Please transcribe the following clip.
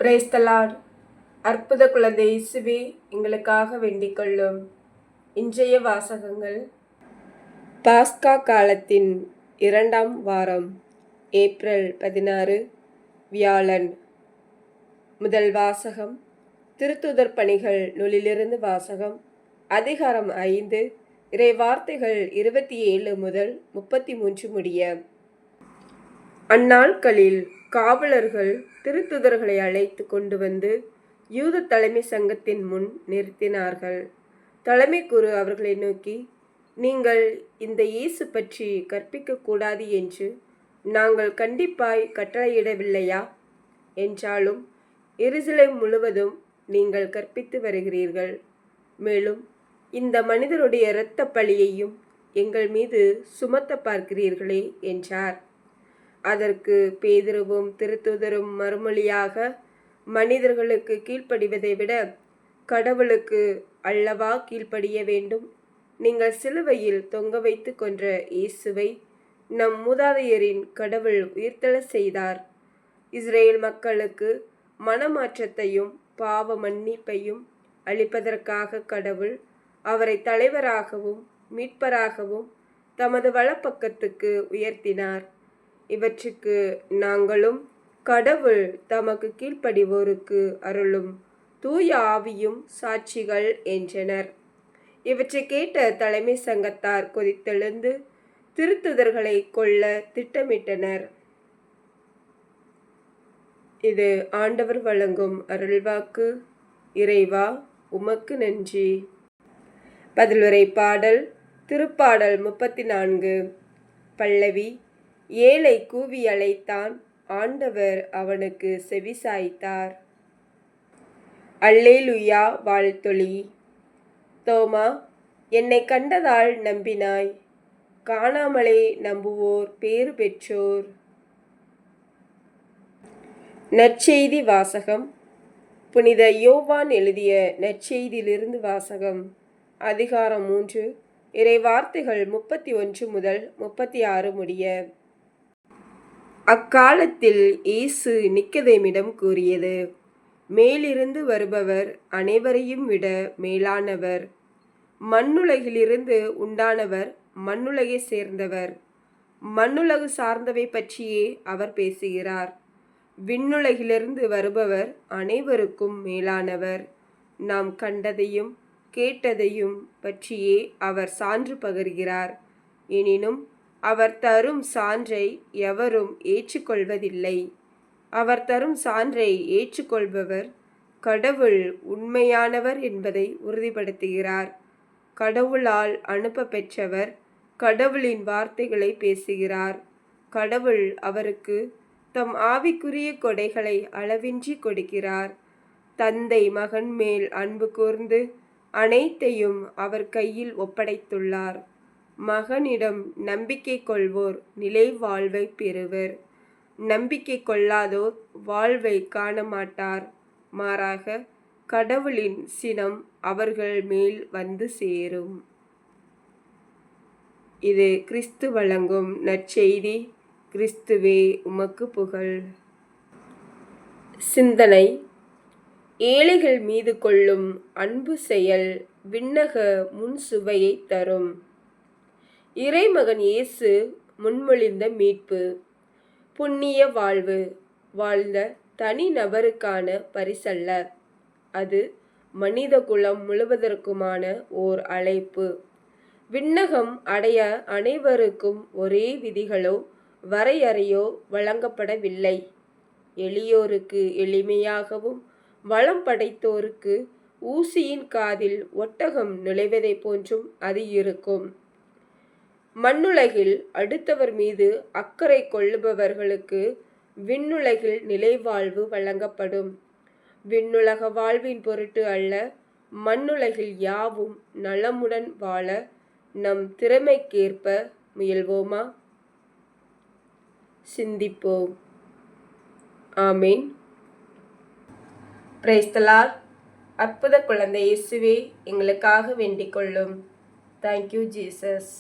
Price the Lord. அற்புத குழந்தை இயேசுவே, எங்களுக்காக வேண்டிக் கொள்ளும். இன்றைய வாசகங்கள் பாஸ்கா காலத்தின் 2ஆம் வாரம், ஏப்ரல் 16, வியாழன். முதல் வாசகம் திருத்துதர் பணிகள் நூலிலிருந்து வாசகம். அதிகாரம் 5, இறை வார்த்தைகள் 27 முதல் 33 முடிய. அந்நாட்களில் காவலர்கள் திருத்துதர்களை அழைத்து கொண்டு வந்து யூத தலைமை சங்கத்தின் முன் நிறுத்தினார்கள். தலைமை குரு அவர்களை நோக்கி, நீங்கள் இந்த இயேசு பற்றி கற்பிக்க கூடாது என்று நாங்கள் கண்டிப்பாய் கட்டளையிடவில்லையா? என்றாலும் எருசலேம் முழுவதும் நீங்கள் கற்பித்து வருகிறீர்கள். மேலும் இந்த மனிதருடைய இரத்த பழியையும் எங்கள் மீது சுமத்த பார்க்கிறீர்களே என்றார். அதற்கு பேதுருவும் திருத்துதரும் மறுமொழியாக, மனிதர்களுக்கு கீழ்ப்படிவதை விட கடவுளுக்கு அல்லவா கீழ்ப்படிய வேண்டும்? நீங்கள் சிலுவையில் தொங்க வைத்து கொன்ற இயேசுவை நம் மூதாதையரின் கடவுள் உயிர்த்தெழ செய்தார். இஸ்ரேல் மக்களுக்கு மனமாற்றத்தையும் பாவ மன்னிப்பையும் அளிப்பதற்காக கடவுள் அவரை தலைவராகவும் மீட்பராகவும் தமது வலப்பக்கத்துக்கு உயர்த்தினார். இவற்றுக்கு நாங்களும் கடவுள் தமக்கு கீழ்ப்படிவோருக்கு அருளும் தூய ஆவியும் சாட்சிகள் என்றனர். இவற்றை கேட்ட தலைமை சங்கத்தார் கொதித்தெழுந்து திருத்துதர்களை கொல்ல திட்டமிட்டனர். இது ஆண்டவர் வழங்கும் அருள்வாக்கு. இறைவா, உமக்கு நன்றி. பதிலுரை பாடல். திருப்பாடல் 34. பல்லவி. ஏழை கூவி அழைத்தான், ஆண்டவர் அவனுக்கு செவிசாய்த்தார். அல்லேலுயா வாழ்த்தொலி. தோமா, என்னை கண்டதால் நம்பினாய், காணாமலே நம்புவோர் பேறு பெற்றோர். நற்செய்தி வாசகம். புனித யோவான் எழுதிய நற்செய்தியிலிருந்து வாசகம். அதிகாரம் 3, இறை வார்த்தைகள் 31 முதல் 36 முடிய. அக்காலத்தில் இயேசு நிக்கதேமிடம் கூறியது, மேலிருந்து வருபவர் அனைவரையும் விட மேலானவர். மண்ணுலகிலிருந்து உண்டானவர், மண்ணுலகை சேர்ந்தவர். மண்ணுலகு சார்ந்தவை பற்றியே அவர் பேசுகிறார். விண்ணுலகிலிருந்து வருபவர் அனைவருக்கும் மேலானவர். நாம் கண்டதையும் கேட்டதையும் பற்றியே அவர் சான்று பகர்கிறார். எனினும் அவர் தரும் சான்றை எவரும் ஏற்றுக்கொள்வதில்லை. அவர் தரும் சான்றை ஏற்றுக்கொள்பவர் கடவுள் உண்மையானவர் என்பதை உறுதிப்படுத்துகிறார். கடவுளால் அனுப்ப பெற்றவர் கடவுளின் வார்த்தைகளை பேசுகிறார். கடவுள் அவருக்கு தம் ஆவிக்குரிய கொடைகளை அளவின்றி கொடுக்கிறார். தந்தை மகன் மேல் அன்பு கூர்ந்து அனைத்தையும் அவர் கையில் ஒப்படைத்துள்ளார். மகனிடம் நம்பிக்கை கொள்வோர் நிலை வாழ்வை பெறுவர். நம்பிக்கை கொள்ளாதோர் வாழ்வை காண மாட்டார். மாறாக கடவுளின் சினம் அவர்கள் மேல் வந்து சேரும். இது கிறிஸ்து வழங்கும் நற்செய்தி. கிறிஸ்துவே, உமக்கு புகழ். சிந்தனை. ஏழைகள் மீது கொள்ளும் அன்பு செயல் விண்ணக முன்சுவையை தரும். இறைமகன் இயேசு முன்மொழிந்த மீட்பு புண்ணிய வாழ்வு வாழ்ந்த தனி நபருக்கான பரிசல்ல. அது மனித குலம் முழுவதற்குமான ஓர் அழைப்பு. விண்ணகம் அடைய அனைவருக்கும் ஒரே விதிகளோ வரையறையோ வழங்கப்படவில்லை. எளியோருக்கு எளிமையாகவும், வளம் படைத்தோருக்கு ஊசியின் காதில் ஒட்டகம் நுழைவதை போன்றும் அது இருக்கும். மண்ணுலகில் அடுத்தவர் மீது அக்கறை கொள்ளுபவர்களுக்கு விண்ணுலகில் நிலைவாழ்வு வழங்கப்படும். விண்ணுலக வாழ்வின் பொருட்டு அல்ல, மண்ணுலகில் யாவும் நலமுடன் வாழ நம் திறமைக்கேற்ப முயல்வோமா? சிந்திப்போம். ஆமேன். Praise the Lord. அற்புத குழந்தை இயேசுவே, எங்களுக்காக வேண்டிக் கொள்ளும். Thank you Jesus.